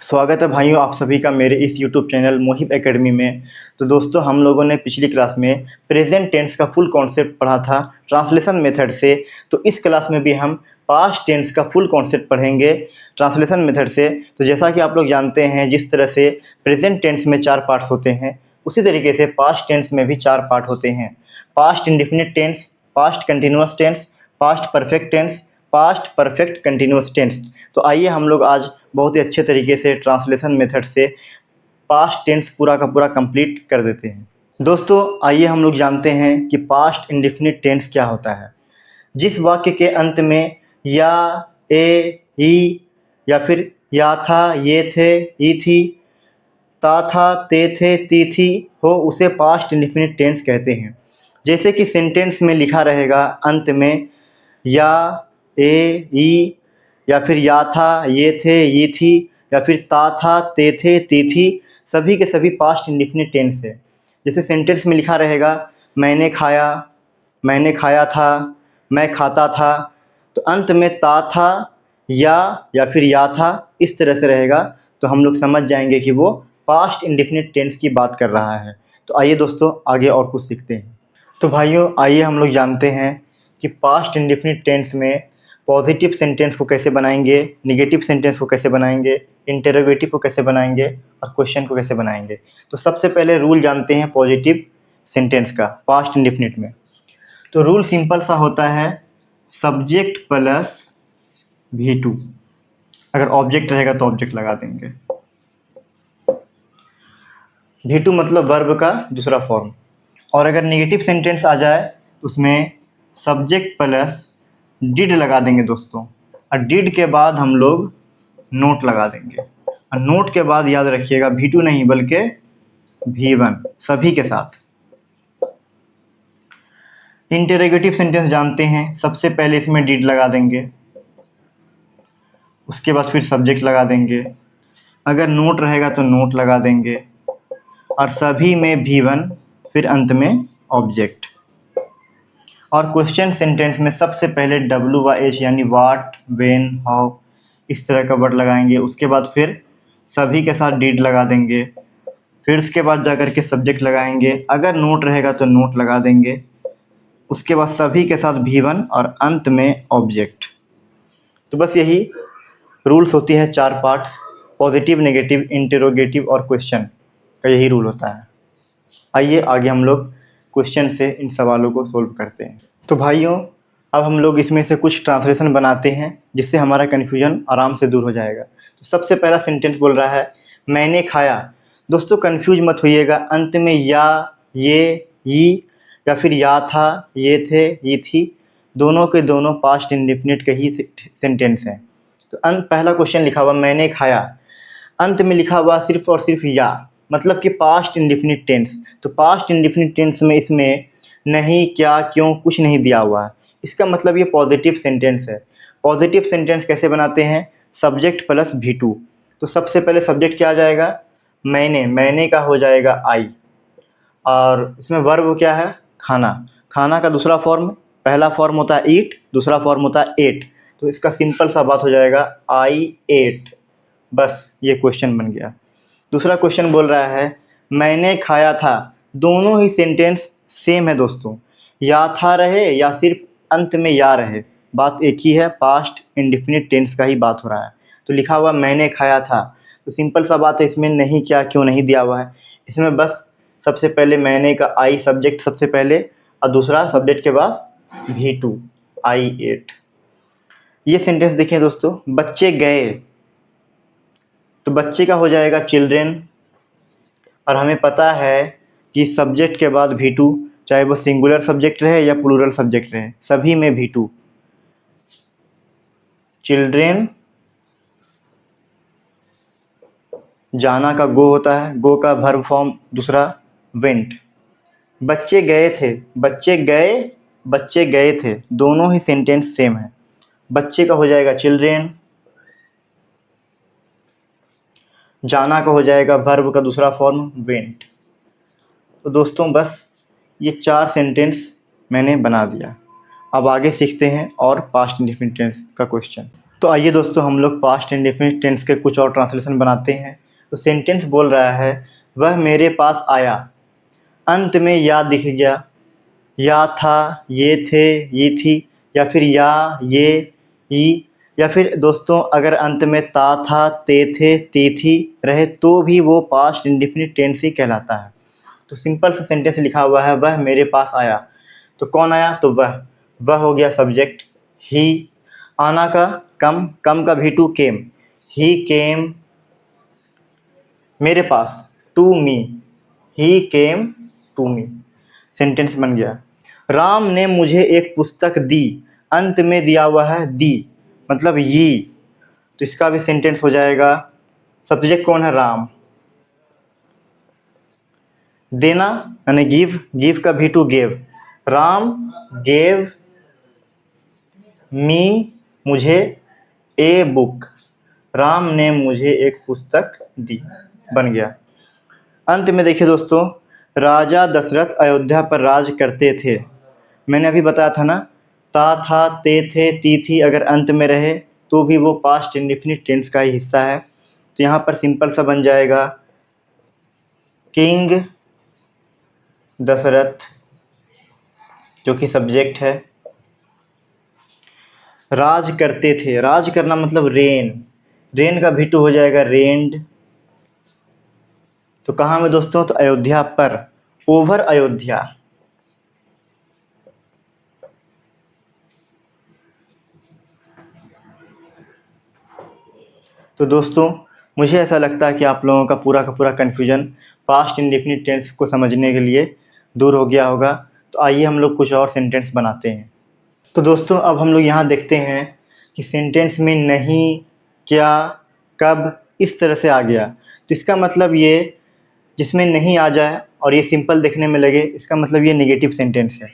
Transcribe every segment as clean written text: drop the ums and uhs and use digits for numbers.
स्वागत है भाइयों आप सभी का मेरे इस यूट्यूब चैनल मोहिब एकेडमी में। तो दोस्तों हम लोगों ने पिछली क्लास में प्रेजेंट टेंस का फुल कॉन्सेप्ट पढ़ा था ट्रांसलेशन मेथड से। तो इस क्लास में भी हम पास्ट टेंस का फुल कॉन्सेप्ट पढ़ेंगे ट्रांसलेशन मेथड से। तो जैसा कि आप लोग जानते हैं जिस तरह से प्रेजेंट टेंस में 4 पार्ट्स होते हैं उसी तरीके से पास्ट टेंस में भी 4 पार्ट होते हैं। Past indefinite tense, past continuous tense, past perfect tense, past perfect continuous tense. तो आइए हम लोग आज बहुत ही अच्छे तरीके से ट्रांसलेशन मेथड से पास्ट टेंस पूरा का पूरा कंप्लीट कर देते हैं। दोस्तों आइए हम लोग जानते हैं कि पास्ट इंडेफिनिट टेंस क्या होता है। जिस वाक्य के अंत में या, ए, ई या फिर या था, ये थे, ई थी, ता था, ते थे, ती थी हो उसे पास्ट इंडेफिनिट टेंस कहते हैं। जैसे कि सेंटेंस में लिखा रहेगा अंत में या, ए, ई या फिर या था, ये थे, ये थी या फिर ता था, ते थे, ती थी, सभी के सभी पास्ट इंडेफिनिट टेंस है। जैसे सेंटेंस में लिखा रहेगा मैंने खाया, मैंने खाया था, मैं खाता था, तो अंत में ता था या फिर या था इस तरह से रहेगा तो हम लोग समझ जाएंगे कि वो पास्ट इंडेफिनिट टेंस की बात कर रहा है। तो आइए दोस्तों आगे और कुछ सीखते हैं। तो भाइयों आइए हम लोग जानते हैं कि पास्ट इंडेफिनिट टेंस में पॉजिटिव सेंटेंस को कैसे बनाएंगे, नेगेटिव सेंटेंस को कैसे बनाएंगे, इंटरोगेटिव को कैसे बनाएंगे और क्वेश्चन को कैसे बनाएंगे। तो सबसे पहले रूल जानते हैं पॉजिटिव सेंटेंस का पास्ट इंडेफिनिट में। तो रूल सिंपल सा होता है सब्जेक्ट प्लस V2। अगर ऑब्जेक्ट रहेगा तो ऑब्जेक्ट लगा देंगे। V2 मतलब वर्ब का दूसरा फॉर्म। और अगर नेगेटिव सेंटेंस आ जाए तो उसमें सब्जेक्ट प्लस डिड लगा देंगे दोस्तों। और डिड के बाद हम लोग नोट लगा देंगे। और नोट के बाद याद रखिएगा V2 नहीं बल्कि V1 सभी के साथ। इंटरोगेटिव सेंटेंस जानते हैं, सबसे पहले इसमें डिड लगा देंगे, उसके बाद फिर सब्जेक्ट लगा देंगे, अगर नोट रहेगा तो नोट लगा देंगे और सभी में V1 फिर अंत में ऑब्जेक्ट। और क्वेश्चन सेंटेंस में सबसे पहले WH यानी वाट, वेन, हाउ इस तरह का वर्ड लगाएंगे, उसके बाद फिर सभी के साथ डिड लगा देंगे, फिर उसके बाद जा कर के सब्जेक्ट लगाएंगे, अगर नोट रहेगा तो नोट लगा देंगे, उसके बाद सभी के साथ V1 और अंत में ऑब्जेक्ट। तो बस यही रूल्स होती है 4 पार्ट्स, पॉजिटिव, नेगेटिव, इंटरोगेटिव और क्वेश्चन का यही रूल होता है। आइए आगे हम लोग क्वेश्चन से इन सवालों को सोल्व करते हैं। तो भाइयों अब हम लोग इसमें से कुछ ट्रांसलेशन बनाते हैं जिससे हमारा कन्फ्यूजन आराम से दूर हो जाएगा। तो सबसे पहला सेंटेंस बोल रहा है मैंने खाया। दोस्तों कंफ्यूज मत होइएगा, अंत में या, ये, ई या फिर या था, ये थे, ये थी, दोनों के दोनों पास्ट इंडेफिनिट के ही सेंटेंस हैं। तो पहला क्वेश्चन लिखा हुआ मैंने खाया, अंत में लिखा हुआ सिर्फ और सिर्फ या, मतलब कि पास्ट इंडेफिनिट टेंस। तो पास्ट इंडेफिनिट टेंस में इसमें नहीं, क्या, क्यों कुछ नहीं दिया हुआ है, इसका मतलब ये पॉजिटिव सेंटेंस है। पॉजिटिव सेंटेंस कैसे बनाते हैं, सब्जेक्ट प्लस V2। तो सबसे पहले सब्जेक्ट क्या आ जाएगा, मैंने, मैंने का हो जाएगा आई, और इसमें वर्ब क्या है, खाना। खाना का दूसरा फॉर्म, पहला फॉर्म होता है ईट, दूसरा फॉर्म होता है एट। तो इसका सिंपल सा बात हो जाएगा आई एट, बस ये क्वेश्चन बन गया। दूसरा क्वेश्चन बोल रहा है मैंने खाया था। दोनों ही सेंटेंस सेम है दोस्तों, या था रहे या सिर्फ अंत में या रहे, बात एक ही है, पास्ट इंडेफिनिट टेंस का ही बात हो रहा है। तो लिखा हुआ मैंने खाया था, तो सिंपल सा बात है, इसमें नहीं, क्या, क्यों नहीं दिया हुआ है। इसमें बस सबसे पहले मैंने का आई सब्जेक्ट सबसे पहले और दूसरा सब्जेक्ट के बाद V2 आई एट। ये सेंटेंस देखिए दोस्तों, बच्चे गए, तो बच्चे का हो जाएगा चिल्ड्रेन, और हमें पता है कि सब्जेक्ट के बाद V2 चाहे वो सिंगुलर सब्जेक्ट रहे या प्लूरल सब्जेक्ट रहे, सभी में V2। चिल्ड्रेन, जाना का गो होता है, गो का वर्ब फॉर्म दूसरा वेंट। बच्चे गए थे, बच्चे गए, बच्चे गए थे, दोनों ही सेंटेंस सेम है। बच्चे का हो जाएगा चिल्ड्रेन, जाना का हो जाएगा वर्ब का दूसरा फॉर्म वेंट। तो दोस्तों बस ये 4 सेंटेंस मैंने बना दिया। अब आगे सीखते हैं और पास्ट इंडेफिनिट टेंस का क्वेश्चन। तो आइए दोस्तों हम लोग पास्ट इंडेफिनिट टेंस के कुछ और ट्रांसलेशन बनाते हैं। तो सेंटेंस बोल रहा है वह मेरे पास आया, अंत में या दिख गया, या था, ये थे, ये थी, या फिर या, ये या फिर दोस्तों अगर अंत में ता था, ते थे, ती थी रहे तो भी वो पास्ट इंडेफिनिट टेंस ही कहलाता है। तो सिंपल सा सेंटेंस लिखा हुआ है वह मेरे पास आया, तो कौन आया? तो वह हो गया सब्जेक्ट। ही, आना का कम, कम का भी टू केम, ही केम मेरे पास, to me, he came to me, sentence बन गया। राम ने मुझे एक पुस्तक दी, अंत में दिया हुआ है दी मतलब ये, तो इसका भी सेंटेंस हो जाएगा। सब्जेक्ट कौन है? राम। देना यानी गिव, गिव का भी two gave, Ram gave me मुझे ए बुक, राम ने मुझे एक पुस्तक दी, बन गया। अंत में देखिए दोस्तों, राजा दशरथ अयोध्या पर राज करते थे। मैंने अभी बताया था ना, ता था, ते थे, ती थी अगर अंत में रहे तो भी वो पास्ट इंडेफिनिट टेंस का ही हिस्सा है। तो यहाँ पर सिंपल सा बन जाएगा किंग दशरथ, जो कि सब्जेक्ट है। राज करते थे, राज करना मतलब रेन, रेन का भी टू हो जाएगा रेंड। तो कहाँ में दोस्तों? तो अयोध्या पर, ओवर अयोध्या। तो दोस्तों मुझे ऐसा लगता है कि आप लोगों का पूरा कन्फ्यूजन पास्ट इंडेफिनिट टेंस को समझने के लिए दूर हो गया होगा। तो आइए हम लोग कुछ और सेंटेंस बनाते हैं। तो दोस्तों अब हम लोग यहाँ देखते हैं कि सेंटेंस में नहीं, क्या, कब इस तरह से आ गया। तो इसका मतलब ये, जिसमें नहीं आ जाए और ये सिंपल देखने में लगे, इसका मतलब ये नेगेटिव सेंटेंस है।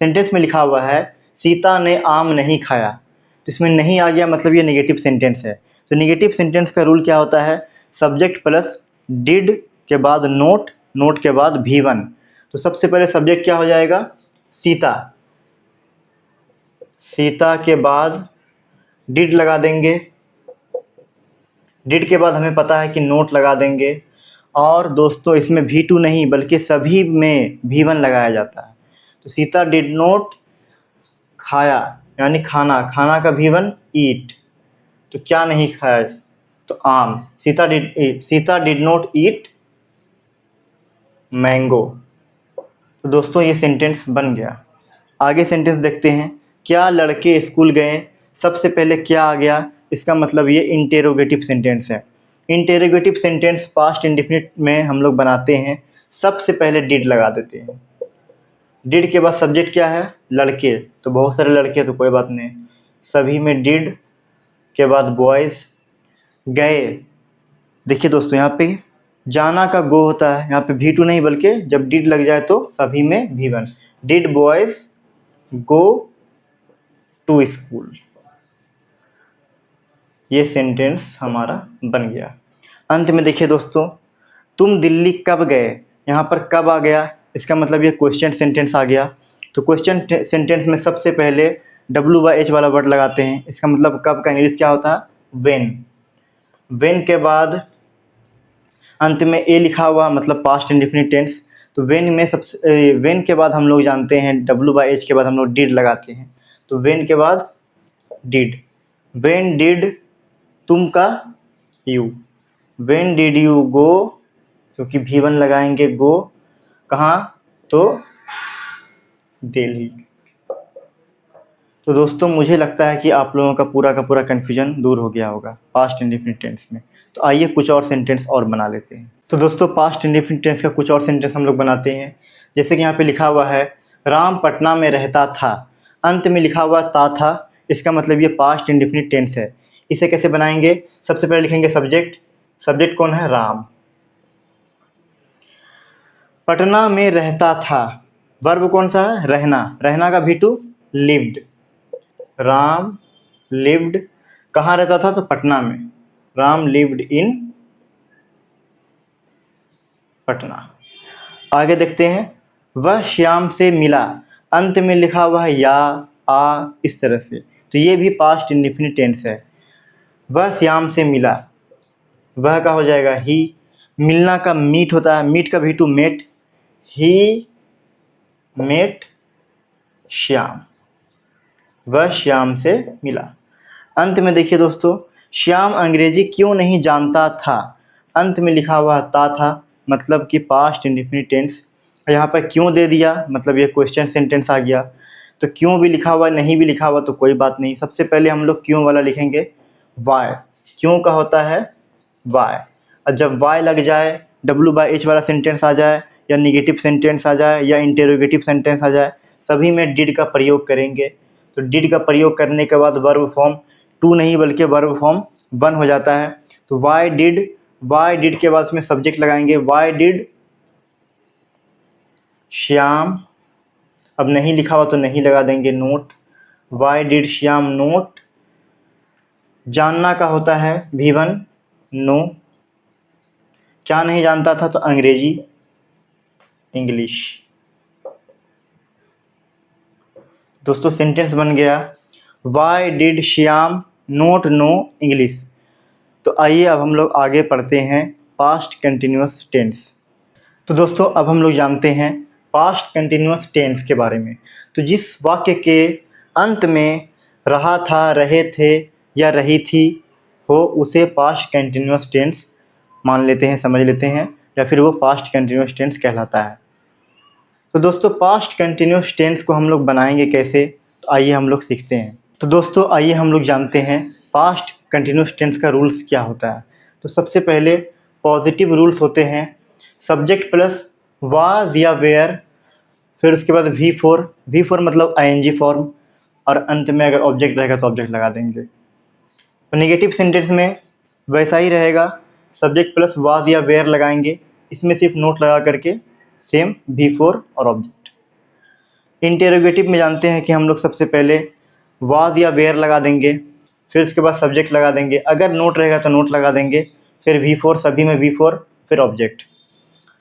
सेंटेंस में लिखा हुआ है सीता ने आम नहीं खाया, तो इसमें नहीं आ गया मतलब ये नेगेटिव सेंटेंस है। तो नेगेटिव सेंटेंस का रूल क्या होता है? सब्जेक्ट प्लस डिड के बाद नोट, नोट के बाद V1। तो सबसे पहले सब्जेक्ट क्या हो जाएगा? सीता, सीता के बाद डिड लगा देंगे, डिड के बाद हमें पता है कि नोट लगा देंगे, और दोस्तों इसमें V2 नहीं बल्कि सभी में V1 लगाया जाता है। तो सीता डिड नोट खाया यानी खाना, खाना का V1 ईट, तो क्या नहीं खाया? तो आम। Sita did note eat mango. तो दोस्तों ये सेंटेंस बन गया। आगे सेंटेंस देखते हैं। क्या लड़के स्कूल गए? सबसे पहले क्या आ गया? इसका मतलब ये इंटेरोगेटिव सेंटेंस है। इंटेरोगेटिव सेंटेंस पास्ट इंडेफिनिट में हम लोग बनाते हैं, सबसे पहले डिड लगा देते हैं। डिड के बाद सब्जेक्ट क्या है? लड़के, तो बहुत सारे लड़के, तो कोई बात नहीं, सभी में डिड के बाद बॉयज़। गए, देखिए दोस्तों यहाँ पे जाना का गो होता है, यहाँ पे V2 नहीं बल्कि जब डिड लग जाए तो सभी में V1। Did boys go to school, ये सेंटेंस हमारा बन गया। अंत में देखिए दोस्तों, तुम दिल्ली कब गए? यहाँ पर कब आ गया, इसका मतलब ये क्वेश्चन सेंटेंस आ गया। तो क्वेश्चन सेंटेंस में सबसे पहले WH वाला वर्ड लगाते हैं। इसका मतलब कब का इंग्लिश क्या होता है? व्हेन। व्हेन के बाद अंत में ए लिखा हुआ मतलब पास्ट इंडेफिनिट टेंस। तो व्हेन में सबसे व्हेन के बाद हम लोग जानते हैं WH के बाद हम लोग डिड लगाते हैं। तो व्हेन के बाद डिड। व्हेन डिड तुम का you, when did you go, क्योंकि V1 लगाएंगे गो कहाँ? तो दिल्ली। तो दोस्तों मुझे लगता है कि आप लोगों का पूरा कन्फ्यूजन दूर हो गया होगा पास्ट इंडेफिनिट टेंस में। तो आइए कुछ और सेंटेंस और बना लेते हैं। तो दोस्तों पास्ट इंडेफिनिट टेंस का कुछ और सेंटेंस हम लोग बनाते हैं। जैसे कि यहाँ पे लिखा हुआ है राम पटना में रहता था, अंत में लिखा हुआ ता था, इसका मतलब ये पास्ट इंडेफिनिट टेंस है। इसे कैसे बनाएंगे? सबसे पहले लिखेंगे सब्जेक्ट, सब्जेक्ट कौन है? राम। पटना में रहता था, वर्ब कौन सा है? रहना, रहना का V2 लिव्ड। राम लिव्ड, कहाँ रहता था? तो पटना में, राम लिव्ड इन पटना। आगे देखते हैं, वह श्याम से मिला, अंत में लिखा हुआ है या, आ, इस तरह से। तो ये भी पास्ट इंडेफिनिट टेंस है। वह श्याम से मिला, वह का हो जाएगा ही। मिलना का मीट होता है, मीट का भी two met, he met Shyam, वह श्याम से मिला। अंत में देखिए दोस्तों, श्याम अंग्रेजी क्यों नहीं जानता था, अंत में लिखा हुआ था मतलब कि पास्ट इंडेफिनिट टेंस। यहाँ पर क्यों दे दिया, मतलब ये क्वेश्चन सेंटेंस आ गया। तो क्यों भी लिखा हुआ नहीं भी लिखा हुआ तो कोई बात नहीं, सबसे पहले हम लोग क्यों वाला लिखेंगे, वाई। क्यों का होता है वाई, और जब वाई लग जाए, W/H वाला सेंटेंस आ जाए, या निगेटिव सेंटेंस आ जाए, या इंटेरोगेटिव सेंटेंस आ जाए, सभी में डिड का प्रयोग करेंगे। तो डिड का प्रयोग करने के बाद वर्ब फॉर्म टू नहीं बल्कि वर्ब फॉर्म वन हो जाता है। तो वाई डिड के बाद उसमें सब्जेक्ट लगाएंगे, वाई डिड श्याम, अब नहीं लिखा हुआ तो नहीं लगा देंगे note, Y did Shyam note. जानना का होता है V1 नो, क्या नहीं जानता था तो अंग्रेजी इंग्लिश। दोस्तों सेंटेंस बन गया, why did Shyam not know English. तो आइए अब हम लोग आगे पढ़ते हैं पास्ट कंटिन्यूअस टेंस। तो दोस्तों अब हम लोग जानते हैं पास्ट कंटिन्यूअस टेंस के बारे में। तो जिस वाक्य के अंत में रहा था, रहे थे या रही थी हो, उसे पास्ट कंटिन्यूअस टेंस मान लेते हैं, समझ लेते हैं, या फिर वो पास्ट कंटिन्यूअस टेंस कहलाता है। तो दोस्तों पास्ट कंटिन्यूअस टेंस को हम लोग बनाएंगे कैसे, तो आइए हम लोग सीखते हैं। तो दोस्तों आइए हम लोग जानते हैं पास्ट कंटिन्यूअस टेंस का रूल्स क्या होता है। तो सबसे पहले पॉजिटिव रूल्स होते हैं, सब्जेक्ट प्लस वाज या वेयर, फिर उसके बाद V4 मतलब ING फॉर्म, और अंत में अगर ऑब्जेक्ट रहेगा तो ऑब्जेक्ट लगा देंगे। तो नेगेटिव सेंटेंस में वैसा ही रहेगा, सब्जेक्ट प्लस वाज या वेयर लगाएंगे, इसमें सिर्फ नोट लगा करके सेम V4 और ऑब्जेक्ट। इंटेरोगेटिव में जानते हैं कि हम लोग सबसे पहले वाज या वेयर लगा देंगे, फिर उसके बाद सब्जेक्ट लगा देंगे, अगर नोट रहेगा तो नोट लगा देंगे, फिर V4, सभी में V4, फिर ऑब्जेक्ट।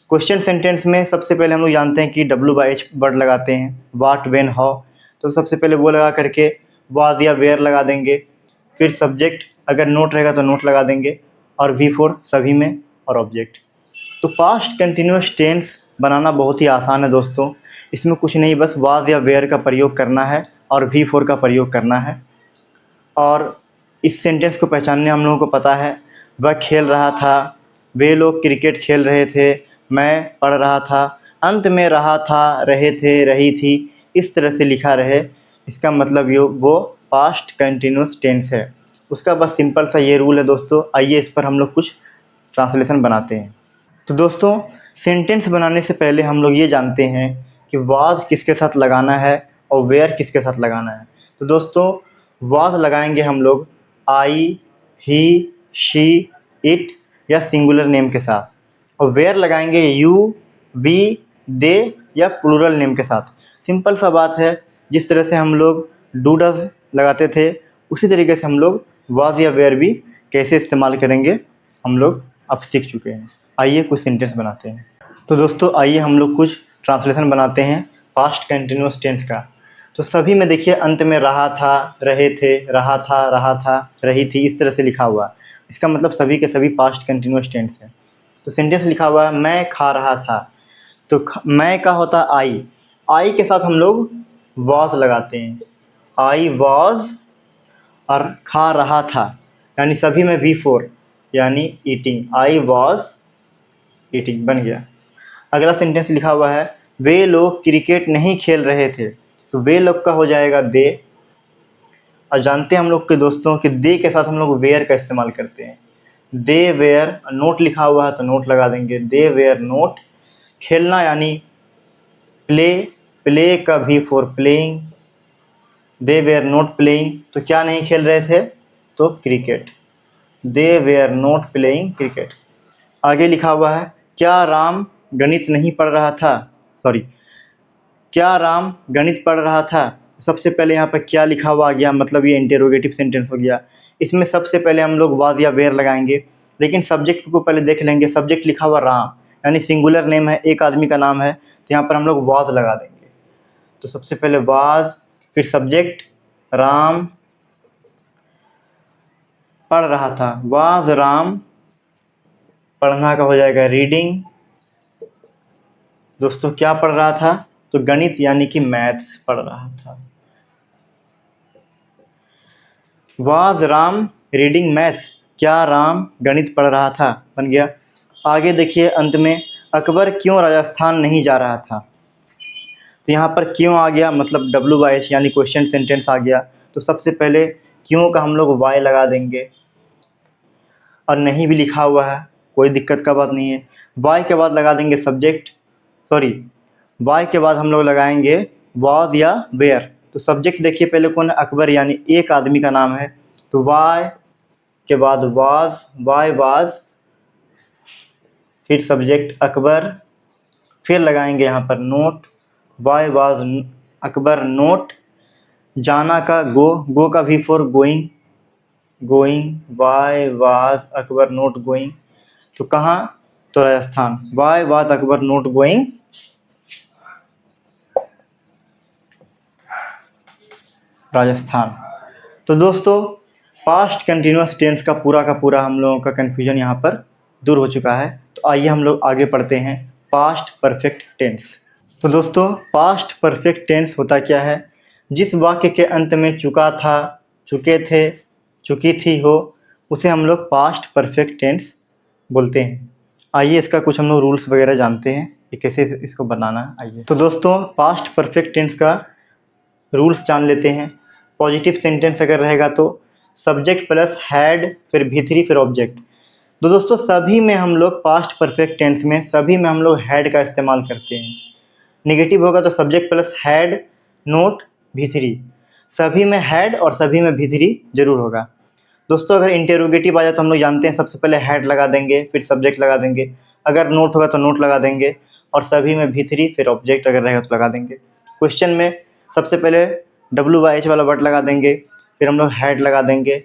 क्वेश्चन सेंटेंस में सबसे पहले हम लोग जानते हैं कि W/H वर्ड लगाते हैं, वाट वेन हाउ, तो सबसे पहले वो लगा करके वाज या वेयर लगा देंगे, फिर सब्जेक्ट, अगर नोट रहेगा तो नोट लगा देंगे, और V4 सभी में, और ऑब्जेक्ट। तो पास्ट कंटिन्यूअस टेंस बनाना बहुत ही आसान है दोस्तों, इसमें कुछ नहीं, बस वाज या वेयर का प्रयोग करना है और V4 का प्रयोग करना है। और इस सेंटेंस को पहचानने हम लोगों को पता है, वह खेल रहा था, वे लोग क्रिकेट खेल रहे थे, मैं पढ़ रहा था, अंत में रहा था, रहे थे, रही थी, इस तरह से लिखा रहे, इसका मतलब ये वो पास्ट कंटिन्यूअस टेंस है। उसका बस सिंपल सा ये रूल है दोस्तों। आइए इस पर हम लोग कुछ ट्रांसलेशन बनाते हैं। तो दोस्तों सेंटेंस बनाने से पहले हम लोग ये जानते हैं कि वाज किसके साथ लगाना है और वेयर किसके साथ लगाना है। तो दोस्तों वाज लगाएंगे हम लोग आई, ही, शी, इट या सिंगुलर नेम के साथ, और वेयर लगाएंगे यू, वी, दे या प्लूरल नेम के साथ। सिंपल सा बात है, जिस तरह से हम लोग डू डज लगाते थे उसी तरीके से हम लोग वाज या वेयर भी कैसे इस्तेमाल करेंगे हम लोग अब सीख चुके हैं। आइए कुछ सेंटेंस बनाते हैं। तो दोस्तों आइए हम लोग कुछ ट्रांसलेशन बनाते हैं पास्ट कंटिन्यूअस टेंस का। तो सभी में देखिए अंत में रहा था, रहे थे, रहा था, रही थी, इस तरह से लिखा हुआ, इसका मतलब सभी के सभी पास्ट कंटिन्यूअस टेंस है। तो सेंटेंस लिखा हुआ है मैं खा रहा था, तो मैं का होता है आई के साथ हम लोग वॉज लगाते हैं, आई वॉज, और खा रहा था यानी सभी में V4 यानी ईटिंग, आई वॉज ईटिंग बन गया। अगला सेंटेंस लिखा हुआ है वे लोग क्रिकेट नहीं खेल रहे थे, तो वे लोग का हो जाएगा दे। और जानते हैं हम लोग के दोस्तों कि दे के साथ हम लोग वेयर का इस्तेमाल करते हैं, दे वेयर, नोट लिखा हुआ है तो नोट लगा देंगे, दे वेयर नोट। खेलना यानी प्ले, प्ले का V4 playing, they were not playing, तो क्या नहीं खेल रहे थे तो cricket, they were not playing cricket. आगे लिखा हुआ है क्या राम गणित नहीं पढ़ रहा था, सॉरी, क्या राम गणित पढ़ रहा था। सबसे पहले यहाँ पर क्या लिखा हुआ आ गया, मतलब ये इंटेरोगेटिव सेंटेंस हो गया। इसमें सबसे पहले हम लोग वाज या वेयर लगाएंगे, लेकिन सब्जेक्ट को पहले देख लेंगे। सब्जेक्ट लिखा हुआ राम यानी सिंगुलर नेम है, एक आदमी का नाम है, तो यहाँ पर हम लोग वाज लगा देंगे। तो सबसे पहले वाज, फिर सब्जेक्ट राम, पढ़ रहा था। वाज राम, पढ़ना का हो जाएगा रीडिंग। दोस्तों क्या पढ़ रहा था? तो गणित यानी कि मैथ्स पढ़ रहा था। वाज राम रीडिंग मैथ्स, क्या राम गणित पढ़ रहा था? बन गया। आगे देखिए अंत में, अकबर क्यों राजस्थान नहीं जा रहा था? तो यहाँ पर क्यों आ गया, मतलब WH यानी क्वेश्चन सेंटेंस आ गया। तो सबसे पहले क्यों का हम लोग वाई लगा देंगे, और नहीं भी लिखा हुआ है कोई दिक्कत का बात नहीं है। वाई के बाद लगा देंगे सब्जेक्ट, सॉरी वाई के बाद हम लोग लगाएंगे वाज या वेयर। तो सब्जेक्ट देखिए पहले कौन है, अकबर यानी एक आदमी का नाम है। तो वाई के बाद वाज, वाई वाज, फिर सब्जेक्ट अकबर, फिर लगाएंगे यहाँ पर note, why was Akbar note. जाना का गो का भी for going, going, why was Akbar note going. तो कहाँ? तो Rajasthan. Why was Akbar note going Rajasthan. तो दोस्तों पास्ट कंटिन्यूअस टेंस का पूरा हम लोगों का कन्फ्यूजन यहाँ पर दूर हो चुका है। तो आइए हम लोग आगे पढ़ते हैं पास्ट परफेक्ट टेंस। तो दोस्तों पास्ट परफेक्ट टेंस होता क्या है? जिस वाक्य के अंत में चुका था, चुके थे, चुकी थी हो, उसे हम लोग पास्ट परफेक्ट टेंस बोलते हैं। आइए इसका कुछ हम लोग रूल्स वगैरह जानते हैं कि कैसे इसको बनाना है। आइए तो दोस्तों पास्ट परफेक्ट टेंस का रूल्स जान लेते हैं। पॉजिटिव सेंटेंस अगर रहेगा तो सब्जेक्ट प्लस हैड, फिर V3, फिर ऑब्जेक्ट। तो दोस्तों सभी में हम लोग पास्ट परफेक्ट टेंस में सभी में हम लोग हैड का इस्तेमाल करते हैं। नेगेटिव होगा तो subject plus had note V3, सभी में हैड और सभी में V3 जरूर होगा। दोस्तों अगर इंटेरोगेटिव आ जाए तो हम लोग जानते हैं सबसे पहले हैड लगा देंगे, फिर सब्जेक्ट लगा देंगे। अगर नोट होगा तो नोट लगा देंगे, और सभी में V3, फिर ऑब्जेक्ट अगर रहेगा तो लगा देंगे। क्वेश्चन में सबसे पहले WH वाला वर्ड लगा देंगे, फिर हम लोग हैड लगा देंगे,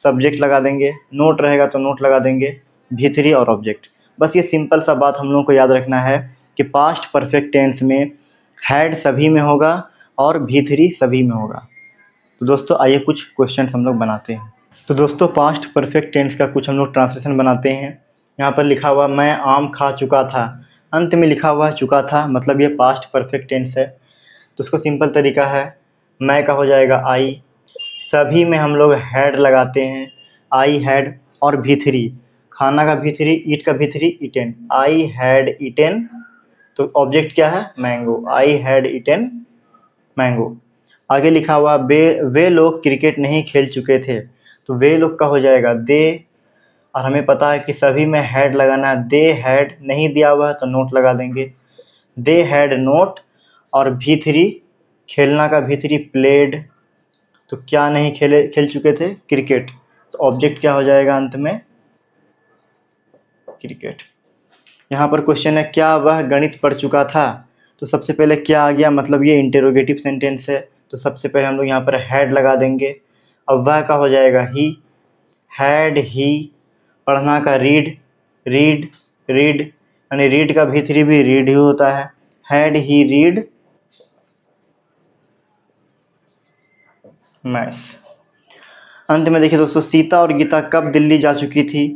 सब्जेक्ट लगा देंगे, नोट रहेगा तो नोट लगा देंगे, V3 और ऑब्जेक्ट। बस ये सिंपल सा बात हम लोग को याद रखना है कि पास्ट परफेक्ट टेंस में हैड सभी में होगा और V3 सभी में होगा। तो दोस्तों आइए कुछ क्वेश्चन हम लोग बनाते हैं। तो दोस्तों पास्ट परफेक्ट टेंस का कुछ हम लोग ट्रांसलेशन बनाते हैं। यहाँ पर लिखा हुआ मैं आम खा चुका था, अंत में लिखा हुआ है चुका था, मतलब ये पास्ट परफेक्ट टेंस है। तो उसको सिंपल तरीका है, मैं का हो जाएगा आई, सभी में हम लोग हैड लगाते हैं, आई हैड, और V3, खाना का V3, ईट का V3, eaten, I had eaten. तो ऑब्जेक्ट क्या है? Mango, I had eaten mango. आगे लिखा हुआ वे लोग क्रिकेट नहीं खेल चुके थे, तो वे लोग का हो जाएगा दे, और हमें पता है कि सभी में हैड लगाना है। दे हैड नहीं दिया हुआ है तो नोट लगा देंगे, दे हैड नोट, और V3 खेलना का V3 प्लेड, तो क्या नहीं खेल चुके थे? क्रिकेट। तो ऑब्जेक्ट क्या हो जाएगा अंत में? क्रिकेट। यहाँ पर क्वेश्चन है क्या वह गणित पढ़ चुका था? तो सबसे पहले क्या आ गया, मतलब ये इंटेरोगेटिव सेंटेंस है, तो सबसे पहले हम लोग यहाँ पर हैड लगा देंगे। अब वह का हो जाएगा ही, हैड ही, पढ़ना का रीड, रीड रीड, यानी रीड का V3 भी रीड ही होता है, हैड ही रीड मैथ्स। अंत में देखिए दोस्तों सीता और गीता कब दिल्ली जा चुकी थी?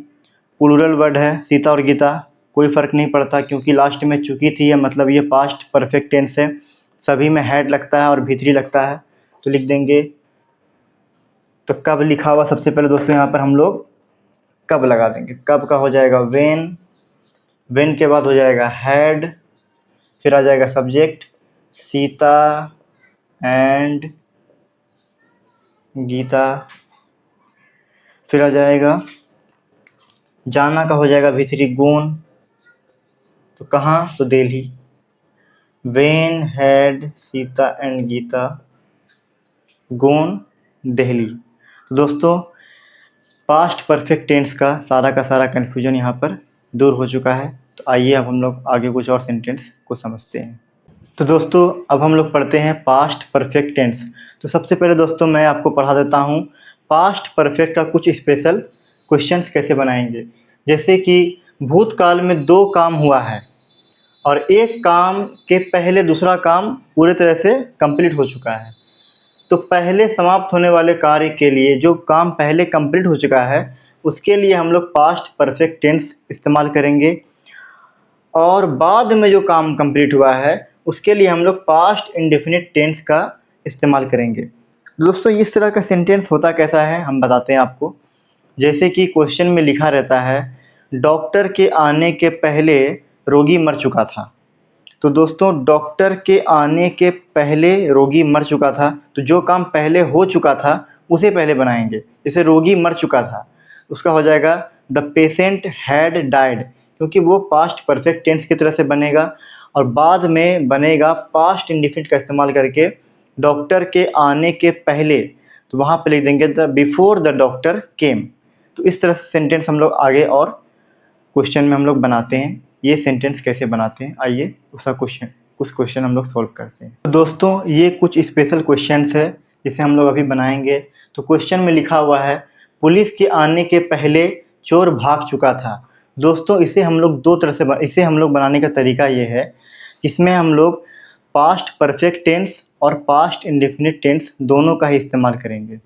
प्लूरल वर्ड है सीता और गीता, कोई फ़र्क नहीं पड़ता क्योंकि लास्ट में चुकी थी है, मतलब ये पास्ट परफेक्ट टेंस है, सभी में हैड लगता है और V3 लगता है, तो लिख देंगे। तो कब लिखा हुआ सबसे पहले दोस्तों यहाँ पर हम लोग कब लगा देंगे, कब का हो जाएगा वेन, वेन के बाद हो जाएगा हैड, फिर आ जाएगा सब्जेक्ट सीता एंड गीता, फिर आ जाएगा जाना का हो जाएगा V3 गोन, तो कहाँ? तो Delhi. When had Sita and Gita gone Delhi. तो दोस्तों पास्ट परफेक्ट टेंस का सारा कन्फ्यूजन यहाँ पर दूर हो चुका है। तो आइए अब हम लोग आगे कुछ और सेंटेंस को समझते हैं। तो दोस्तों अब हम लोग पढ़ते हैं पास्ट परफेक्ट टेंस। तो सबसे पहले दोस्तों मैं आपको पढ़ा देता हूँ पास्ट परफेक्ट का कुछ स्पेशल क्वेश्चंस कैसे बनाएंगे। जैसे कि भूतकाल में 2 काम हुआ है और एक काम के पहले दूसरा काम पूरे तरह से कंप्लीट हो चुका है, तो पहले समाप्त होने वाले कार्य के लिए जो काम पहले कंप्लीट हो चुका है उसके लिए हम लोग पास्ट परफेक्ट टेंस इस्तेमाल करेंगे, और बाद में जो काम कंप्लीट हुआ है उसके लिए हम लोग पास्ट इंडेफिनिट टेंस का इस्तेमाल करेंगे। दोस्तों इस तरह का सेंटेंस होता कैसा है हम बताते हैं आपको। जैसे कि क्वेश्चन में लिखा रहता है डॉक्टर के आने के पहले रोगी मर चुका था। तो दोस्तों डॉक्टर के आने के पहले रोगी मर चुका था, तो जो काम पहले हो चुका था उसे पहले बनाएंगे। जैसे रोगी मर चुका था, उसका हो जाएगा द पेशेंट हैड डाइड, क्योंकि वो पास्ट परफेक्ट टेंस की तरह से बनेगा। और बाद में बनेगा पास्ट इंडिफिनिट का इस्तेमाल करके डॉक्टर के आने के पहले, तो वहाँ पे लिख देंगे द बिफोर द डॉक्टर केम। तो इस तरह से सेंटेंस हम लोग आगे और क्वेश्चन में हम लोग बनाते हैं। ये सेंटेंस कैसे बनाते हैं आइए उसका कुछ क्वेश्चन हम लोग सॉल्व करते हैं। तो दोस्तों ये कुछ स्पेशल क्वेश्चंस है जिसे हम लोग अभी बनाएंगे। तो क्वेश्चन में लिखा हुआ है पुलिस के आने के पहले चोर भाग चुका था। दोस्तों इसे हम लोग दो तरह से इसे हम लोग बनाने का तरीका ये है, इसमें हम लोग पास्ट परफेक्ट टेंस और पास्ट इंडेफिनिट टेंस दोनों का ही इस्तेमाल करेंगे।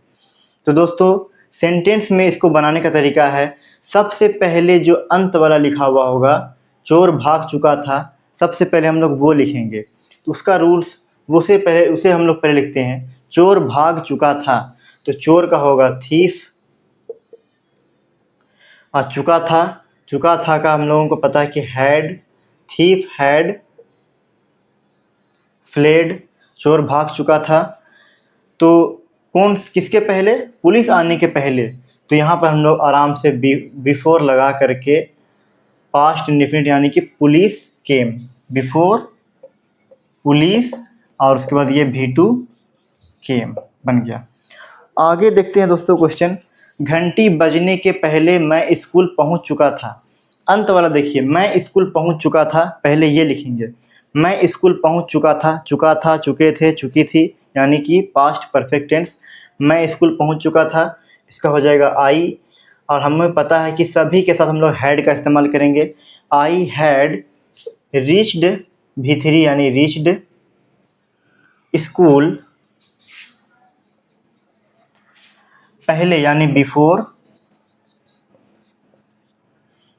तो दोस्तों सेंटेंस में इसको बनाने का तरीका है, सबसे पहले जो अंत वाला लिखा हुआ होगा चोर भाग चुका था, सबसे पहले हम लोग वो लिखेंगे। तो उसका रूल्स उसे हम लोग पहले लिखते हैं चोर भाग चुका था, तो चोर का होगा थीफ, और चुका था का हम लोगों को पता है कि हैड, थीफ हैड फ्लेड, चोर भाग चुका था। तो कौन किसके पहले? पुलिस आने के पहले। तो यहाँ पर हम लोग आराम से बिफोर लगा करके पास्ट इंडेफिनिट यानी कि पुलिस केम, बिफोर पुलिस, और उसके बाद ये V2 केम बन गया। आगे देखते हैं दोस्तों क्वेश्चन, घंटी बजने के पहले मैं स्कूल पहुंच चुका था। अंत वाला देखिए, मैं स्कूल पहुंच चुका था, पहले ये लिखेंगे मैं स्कूल पहुंच चुका था, चुके थे, चुकी थी, यानी कि पास्ट परफेक्ट टेंस। मैं स्कूल पहुंच चुका था, इसका हो जाएगा आई। और हमें पता है कि सभी के साथ हम लोग हैड का इस्तेमाल करेंगे। आई हैड रीच्ड V3 यानी रीच्ड स्कूल पहले यानी बिफोर,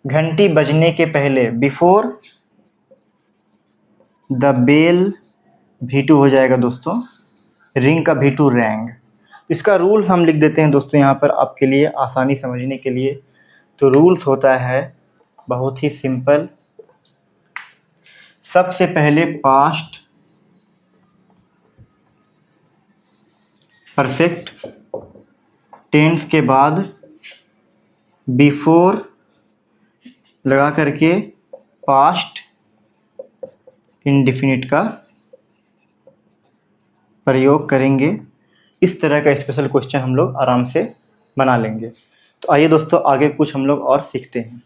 घंटी बजने के पहले बिफोर द बेल, V2 हो जाएगा दोस्तों, रिंग का V2 रैंग। इसका रूल्स हम लिख देते हैं दोस्तों यहाँ पर आपके लिए आसानी समझने के लिए। तो रूल्स होता है बहुत ही सिंपल, सबसे पहले पास्ट परफेक्ट टेंस के बाद बिफोर लगा करके पास्ट इंडेफिनिट का प्रयोग करेंगे। इस तरह का स्पेशल क्वेश्चन हम लोग आराम से बना लेंगे। तो आइए दोस्तों आगे कुछ हम लोग और सीखते हैं।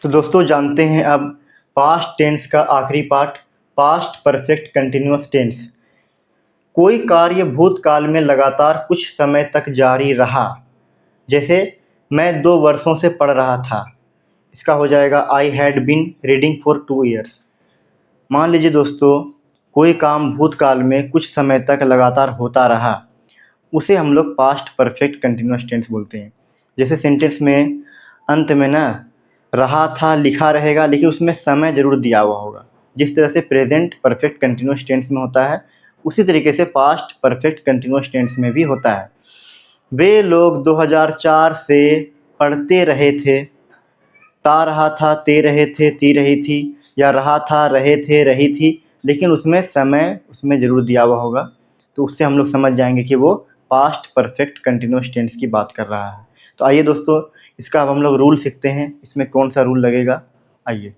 तो दोस्तों जानते हैं अब पास्ट टेंस का आखिरी part, past perfect continuous tense. कोई कार्य भूतकाल में लगातार कुछ समय तक जारी रहा, जैसे मैं 2 वर्षों से पढ़ रहा था, इसका हो जाएगा I had been reading for 2 years. मान लीजिए दोस्तों कोई काम भूतकाल में कुछ समय तक लगातार होता रहा, उसे हम लोग पास्ट परफेक्ट कंटिन्यूअस टेंस बोलते हैं। जैसे सेंटेंस में अंत में ना रहा था लिखा रहेगा, लेकिन उसमें समय ज़रूर दिया हुआ होगा। जिस तरह से प्रेजेंट परफेक्ट कंटिन्यूअस टेंस में होता है, उसी तरीके से पास्ट परफेक्ट कंटिन्यूअस टेंस में भी होता है। वे लोग 2004 से पढ़ते रहे थे, ता रहा था, ते रहे थे, ती रही थी, या रहा था, रहे थे, रही थी, लेकिन उसमें समय उसमें ज़रूर दिया हुआ होगा। तो उससे हम लोग समझ जाएंगे कि वो पास्ट परफेक्ट कंटिन्यूअस टेंस की बात कर रहा है। तो आइए दोस्तों इसका अब हम लोग रूल सीखते हैं, इसमें कौन सा रूल लगेगा। आइए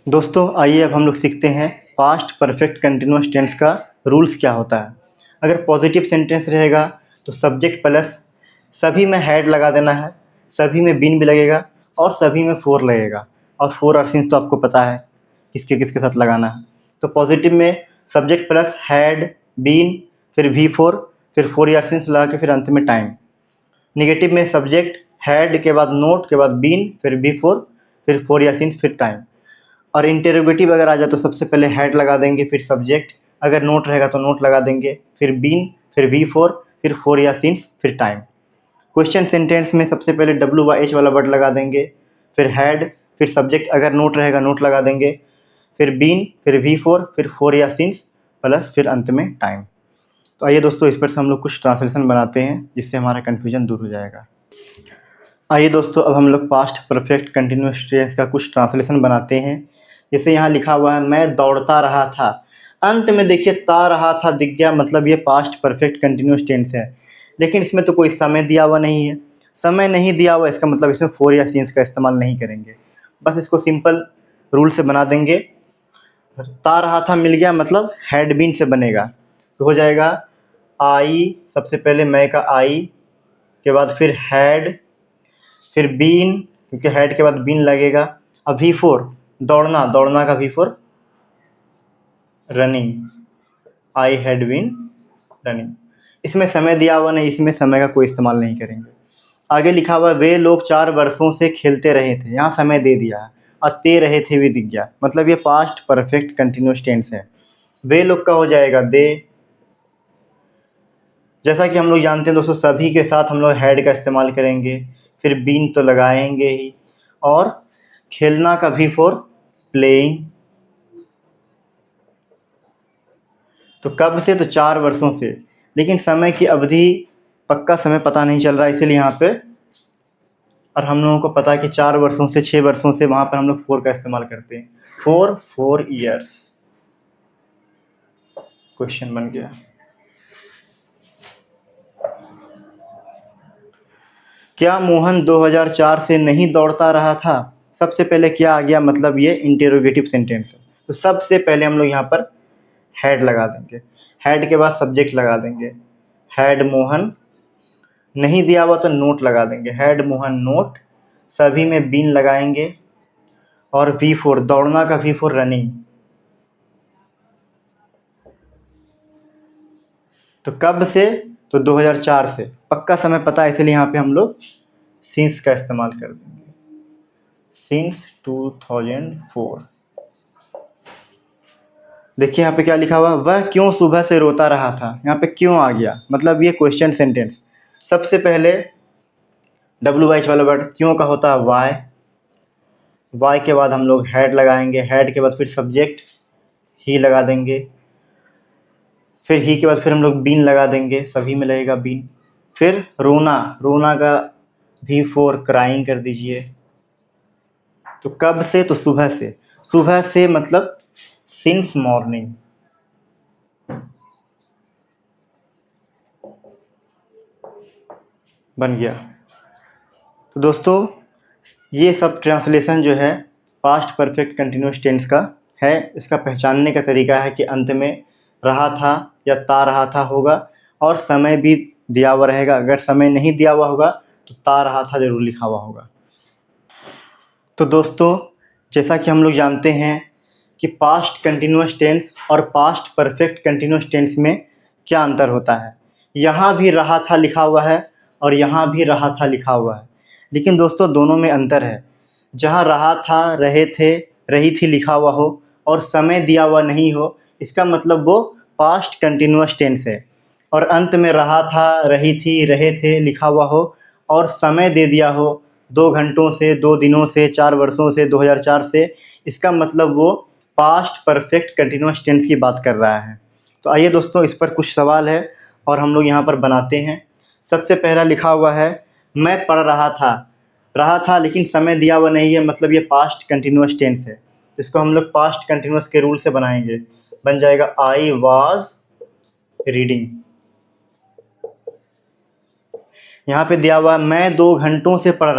दोस्तों आइए अब हम लोग सीखते हैं पास्ट परफेक्ट कंटिन्यूअस टेंस का रूल्स क्या होता है। अगर पॉजिटिव सेंटेंस रहेगा तो सब्जेक्ट प्लस सभी में हैड लगा देना है, सभी में बीन भी लगेगा, और सभी में फोर लगेगा। और फोर और सिंस तो आपको पता है किसके किसके साथ लगाना है। तो पॉजिटिव में सब्जेक्ट प्लस हैड बीन फिर V4 फिर फोर या सिंस लगा के फिर अंत में टाइम। निगेटिव में सब्जेक्ट हैड के बाद नोट के बाद बीन फिर V4 फिर फोर या सिंस फिर टाइम। और इंटेरोगेटिव अगर आ जाए तो सबसे पहले हैड लगा देंगे फिर सब्जेक्ट, अगर नोट रहेगा तो नोट लगा देंगे फिर बीन फिर V4, फिर 4 या सिंस, फिर टाइम। क्वेश्चन सेंटेंस में सबसे पहले WH वाला वर्ड लगा देंगे, फिर हैड, फिर सब्जेक्ट अगर नोट रहेगा नोट लगा देंगे, फिर बीन, फिर V4, फिर 4 या सिंस प्लस फिर अंत में टाइम। तो आइए दोस्तों इस पर से हम लोग कुछ ट्रांसलेशन बनाते हैं जिससे हमारा कन्फ्यूजन दूर हो जाएगा। आइए दोस्तों अब हम लोग पास्ट परफेक्ट कंटिन्यूअस टेंस का कुछ ट्रांसलेशन बनाते हैं। जैसे यहाँ लिखा हुआ है मैं दौड़ता रहा था, अंत में देखिए ता रहा था दिख गया, मतलब ये पास्ट परफेक्ट कंटिन्यूअस टेंस है। लेकिन इसमें तो कोई समय दिया हुआ नहीं है, समय नहीं दिया हुआ इसका मतलब इसमें 4 या सिंस का इस्तेमाल नहीं करेंगे। बस इसको सिंपल रूल से बना देंगे। ता रहा था मिल गया, मतलब हैड बीन से बनेगा, तो हो जाएगा आई, सबसे पहले मैं का आई के बाद फिर हैड, फिर बीन, क्योंकि हैड के बाद बीन लगेगा। अब V4 दौड़ना, दौड़ना का V4 running, I had been running. इसमें समय दिया हुआ नहीं, इसमें समय का कोई इस्तेमाल नहीं करेंगे। आगे लिखा हुआ वे लोग 4 वर्षों से खेलते रहे थे, यहाँ समय दे दिया है, अते रहे थे भी दिख गया, मतलब ये पास्ट परफेक्ट कंटिन्यूअस टेंस है। वे लोग का हो जाएगा दे। जैसा कि हम लोग जानते हैं दोस्तों सभी के साथ हम लोग हैड का इस्तेमाल करेंगे, फिर बीन तो लगाएंगे ही, और खेलना का V4 प्लेइंग। तो कब से, तो 4 वर्षों से, लेकिन समय की अवधि पक्का समय पता नहीं चल रहा है इसीलिए यहाँ पे, और हम लोगों को पता है कि 4 वर्षों से 6 वर्षों से, वहाँ पर हम लोग 4 का इस्तेमाल करते हैं। 4 ईयर्स क्वेश्चन बन गया। क्या मोहन 2004 से नहीं दौड़ता रहा था? सबसे पहले क्या आ गया, मतलब ये इंटेरोगेटिव सेंटेंस है, तो सबसे पहले हम लोग यहाँ पर हैड लगा देंगे, हैड के बाद सब्जेक्ट लगा देंगे, हैड मोहन, नहीं दिया हुआ तो नोट लगा देंगे, हैड मोहन नोट, सभी में बीन लगाएंगे, और V4 दौड़ना का V4 रनिंग। तो कब से, तो 2004 से, पक्का समय पता है इसलिए यहाँ पे हम लोग सिंस का इस्तेमाल कर देंगे, सिंस 2004। देखिए यहाँ पे क्या लिखा हुआ, वह क्यों सुबह से रोता रहा था, यहाँ पे क्यों आ गया, मतलब ये क्वेश्चन सेंटेंस। सबसे पहले WH वाला वर्ड क्यों का होता है वाई, वाई के बाद हम लोग हैड लगाएंगे, हैड के बाद फिर सब्जेक्ट ही लगा देंगे, फिर ही के बाद फिर हम लोग बीन लगा देंगे, सभी में लगेगा बीन, फिर रोना, रोना का V4 क्राइंग कर दीजिए। तो कब से, तो सुबह से, सुबह से मतलब सिंस मॉर्निंग। बन गया। तो दोस्तों ये सब ट्रांसलेशन जो है पास्ट परफेक्ट कंटिन्यूअस टेंस का है। इसका पहचानने का तरीका है कि अंत में रहा था या ता रहा था होगा, और समय भी दिया हुआ रहेगा, अगर समय नहीं दिया हुआ होगा तो ता रहा था ज़रूर लिखा हुआ होगा। तो दोस्तों जैसा कि हम लोग जानते हैं कि पास्ट कंटिन्यूअस टेंस और पास्ट परफेक्ट कंटिन्यूअस टेंस में क्या अंतर होता है। यहाँ भी रहा था लिखा हुआ है और यहाँ भी रहा था लिखा हुआ है, लेकिन दोस्तों दोनों में अंतर है। जहाँ रहा था, रहे थे, रही थी लिखा हुआ हो और समय दिया हुआ नहीं हो, इसका मतलब वो पास्ट कंटिन्यूअस टेंस है। और अंत में रहा था, रही थी, रहे थे लिखा हुआ हो और समय दे दिया हो 2 घंटों से, 2 दिनों से, 4 वर्षों से, 2004 से, इसका मतलब वो पास्ट परफेक्ट कंटिन्यूअस टेंस की बात कर रहा है। तो आइए दोस्तों इस पर कुछ सवाल है और हम लोग यहाँ पर बनाते हैं। सबसे पहला लिखा हुआ है मैं पढ़ रहा था लेकिन समय दिया हुआ नहीं है, मतलब ये पास्ट कंटिन्यूअस टेंस है, तो इसको हम लोग पास्ट कंटिन्यूअस के रूल से बनाएंगे। बन जाएगा आई वाज रीडिंग। यहाँ पे दिया हुआ है मैं 2 घंटों से पढ़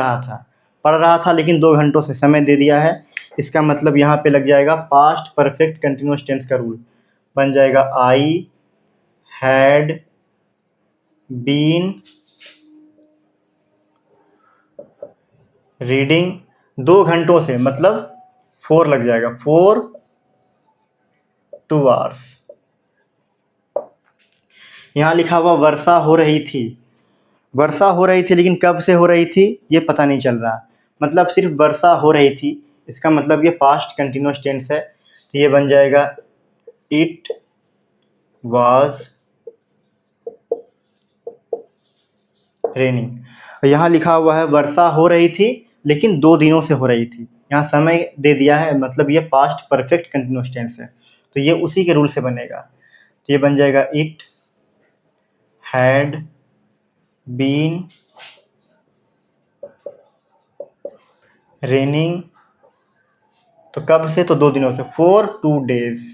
रहा था लेकिन 2 घंटों से समय दे दिया है, इसका मतलब यहाँ पे लग जाएगा पास्ट परफेक्ट कंटिन्यूअस टेंस का रूल। बन जाएगा आई हैड बीन रीडिंग 2 घंटों से, मतलब 4 लग जाएगा, 4 2 आवर्स। यहाँ लिखा हुआ वर्षा हो रही थी, वर्षा हो रही थी लेकिन कब से हो रही थी ये पता नहीं चल रहा, मतलब सिर्फ वर्षा हो रही थी, इसका मतलब ये पास्ट कंटिन्यूअस टेंस है, तो ये बन जाएगा इट वाज रेनिंग। यहाँ लिखा हुआ है वर्षा हो रही थी लेकिन 2 दिनों से हो रही थी। यहाँ समय दे दिया है, मतलब ये पास्ट परफेक्ट कंटिन्यूअस टेंस है, तो ये उसी के रूल से बनेगा। तो ये बन जाएगा इट हैड बीन रेनिंग। तो कब से? तो 2 दिनों से, फॉर 2 days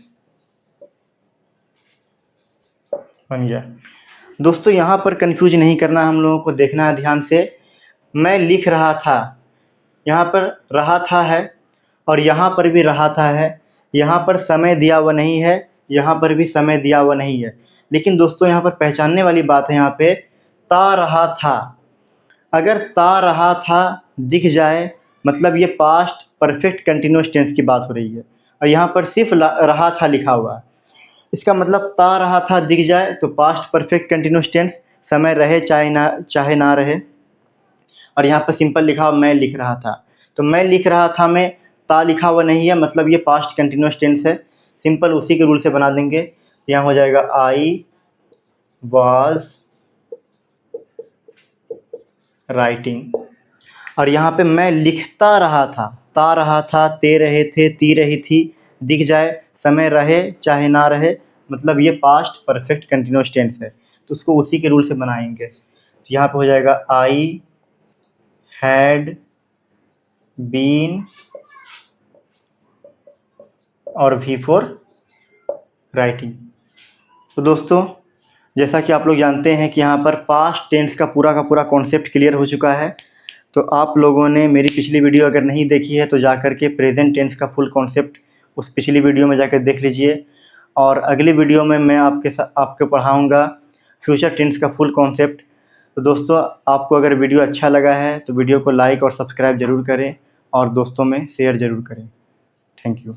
बन गया। दोस्तों यहाँ पर कंफ्यूज नहीं करना, हम लोगों को देखना है ध्यान से। मैं लिख रहा था, यहाँ पर रहा था है और यहाँ पर भी रहा था है। यहाँ पर समय दिया हुआ नहीं है, यहाँ पर भी समय दिया हुआ नहीं है। लेकिन दोस्तों यहाँ पर पहचानने वाली बात है, यहाँ पे ता रहा था। अगर ता रहा था दिख जाए मतलब ये पास्ट परफेक्ट कंटिन्यूअस टेंस की बात हो रही है, और यहाँ पर सिर्फ रहा था लिखा हुआ है। इसका मतलब ता रहा था दिख जाए तो पास्ट परफेक्ट कंटिन्यूअस टेंस, समय रहे चाहे ना रहे। और यहाँ पर सिंपल लिखा हुआ मैं लिख रहा था, तो मैं लिख रहा था में ता लिखा हुआ नहीं है, मतलब ये पास्ट कंटिन्यूअस टेंस है। सिंपल उसी के रूल से बना देंगे। तो यहाँ हो जाएगा आई वॉज राइटिंग। और यहाँ पे मैं लिखता रहा था, ता रहा था, ते रहे थे, ती रही थी, दिख जाए समय रहे चाहे ना रहे, मतलब ये पास्ट परफेक्ट कंटिन्यूअस टेंस है, तो उसको उसी के रूल से बनाएंगे। तो यहाँ पे हो जाएगा आई हैड बीन और वी फॉर राइटिंग। तो दोस्तों जैसा कि आप लोग जानते हैं कि यहाँ पर पास्ट टेंस का पूरा कॉन्सेप्ट क्लियर हो चुका है। तो आप लोगों ने मेरी पिछली वीडियो अगर नहीं देखी है तो जा कर के प्रेजेंट टेंस का फुल कॉन्सेप्ट उस पिछली वीडियो में जाकर देख लीजिए। और अगली वीडियो में मैं आपको पढ़ाऊँगा फ्यूचर टेंस का फुल कॉन्सेप्ट। तो दोस्तों आपको अगर वीडियो अच्छा लगा है तो वीडियो को लाइक और सब्सक्राइब ज़रूर करें और दोस्तों में शेयर ज़रूर करें। Thank you.